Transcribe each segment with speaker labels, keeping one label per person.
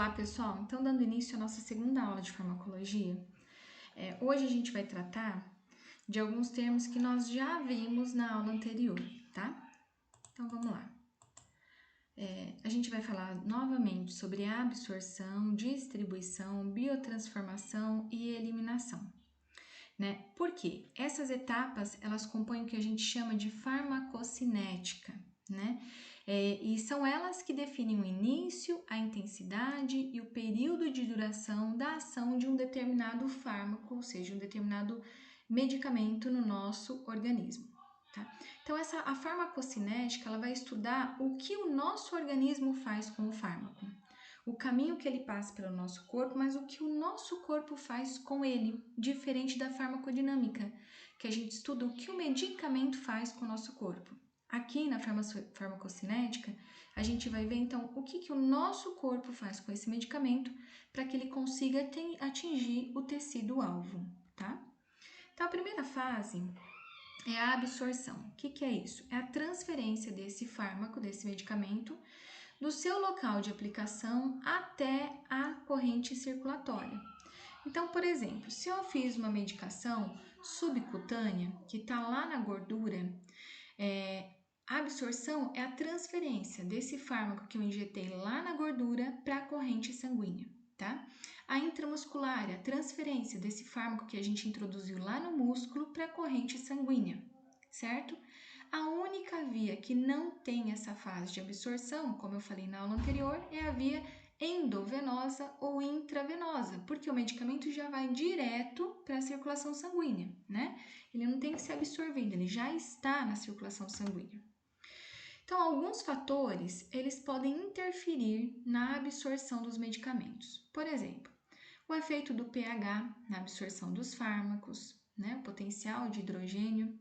Speaker 1: Olá, pessoal! Então, dando início à nossa segunda aula de farmacologia, hoje a gente vai tratar de alguns termos que nós já vimos na aula anterior, tá? Então, vamos lá. A gente vai falar novamente sobre absorção, distribuição, biotransformação e eliminação, né? Por quê? Essas etapas, elas compõem o que a gente chama de farmacocinética, né? E são elas que definem o início, a intensidade e o período de duração da ação de um determinado fármaco, ou seja, um determinado medicamento no nosso organismo, tá? Então, a farmacocinética, ela vai estudar o que o nosso organismo faz com o fármaco, o caminho que ele passa pelo nosso corpo, mas o que o nosso corpo faz com ele, diferente da farmacodinâmica, que a gente estuda o que o medicamento faz com o nosso corpo. Aqui na farmacocinética, a gente vai ver então o que o nosso corpo faz com esse medicamento para que ele consiga atingir o tecido-alvo, tá? Então, a primeira fase é a absorção. O que é isso? É a transferência desse fármaco, desse medicamento, do seu local de aplicação até a corrente circulatória. Então, por exemplo, se eu fiz uma medicação subcutânea, que está lá na gordura, a absorção é a transferência desse fármaco que eu injetei lá na gordura para a corrente sanguínea, tá? A intramuscular é a transferência desse fármaco que a gente introduziu lá no músculo para a corrente sanguínea, certo? A única via que não tem essa fase de absorção, como eu falei na aula anterior, é a via endovenosa ou intravenosa, porque o medicamento já vai direto para a circulação sanguínea, né? Ele não tem que ser absorvido, ele já está na circulação sanguínea. Então, alguns fatores, eles podem interferir na absorção dos medicamentos. Por exemplo, o efeito do pH na absorção dos fármacos, né? O potencial de hidrogênio,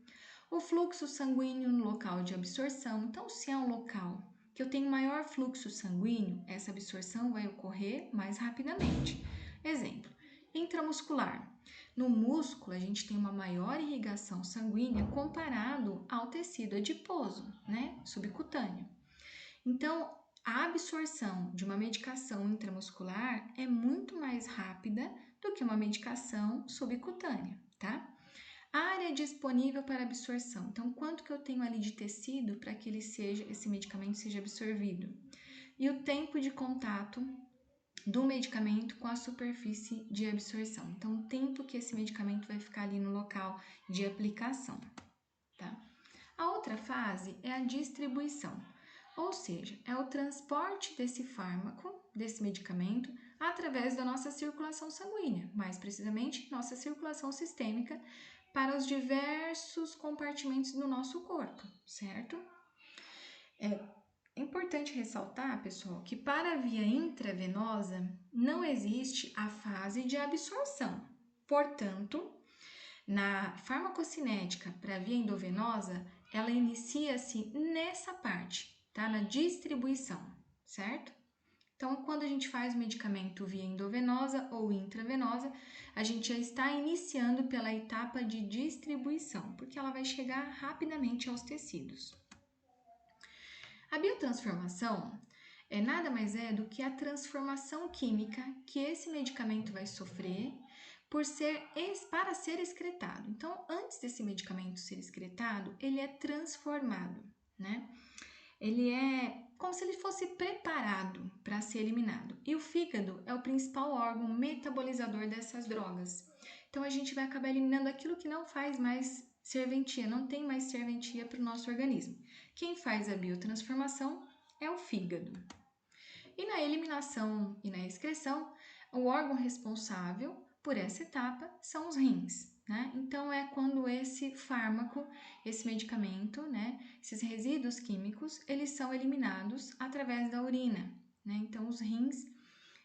Speaker 1: o fluxo sanguíneo no local de absorção. Então, se é um local que eu tenho maior fluxo sanguíneo, essa absorção vai ocorrer mais rapidamente. Exemplo, intramuscular. No músculo, a gente tem uma maior irrigação sanguínea comparado ao tecido adiposo, né, subcutâneo. Então, a absorção de uma medicação intramuscular é muito mais rápida do que uma medicação subcutânea, tá? A área disponível para absorção. Então, quanto que eu tenho ali de tecido para que esse medicamento seja absorvido? E o tempo de contato do medicamento com a superfície de absorção. Então, o tempo que esse medicamento vai ficar ali no local de aplicação, tá? A outra fase é a distribuição, ou seja, é o transporte desse fármaco, desse medicamento, através da nossa circulação sanguínea, mais precisamente, nossa circulação sistêmica, para os diversos compartimentos do nosso corpo, certo? É importante ressaltar, pessoal, que para a via intravenosa não existe a fase de absorção. Portanto, na farmacocinética para a via endovenosa, ela inicia-se nessa parte, tá? Na distribuição, certo? Então, quando a gente faz o medicamento via endovenosa ou intravenosa, a gente já está iniciando pela etapa de distribuição, porque ela vai chegar rapidamente aos tecidos. A biotransformação nada mais é do que a transformação química que esse medicamento vai sofrer para ser excretado. Então, antes desse medicamento ser excretado, ele é transformado, né? Ele é como se ele fosse preparado para ser eliminado. E o fígado é o principal órgão metabolizador dessas drogas. Então, a gente vai acabar eliminando aquilo que não faz mais serventia, não tem mais serventia para o nosso organismo. Quem faz a biotransformação é o fígado. E na eliminação e na excreção, o órgão responsável por essa etapa são os rins, né? Então, é quando esse fármaco, esse medicamento, né, esses resíduos químicos, eles são eliminados através da urina, né? Então, os rins,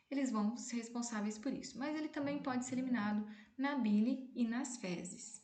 Speaker 1: eles vão ser responsáveis por isso. Mas ele também pode ser eliminado na bile e nas fezes.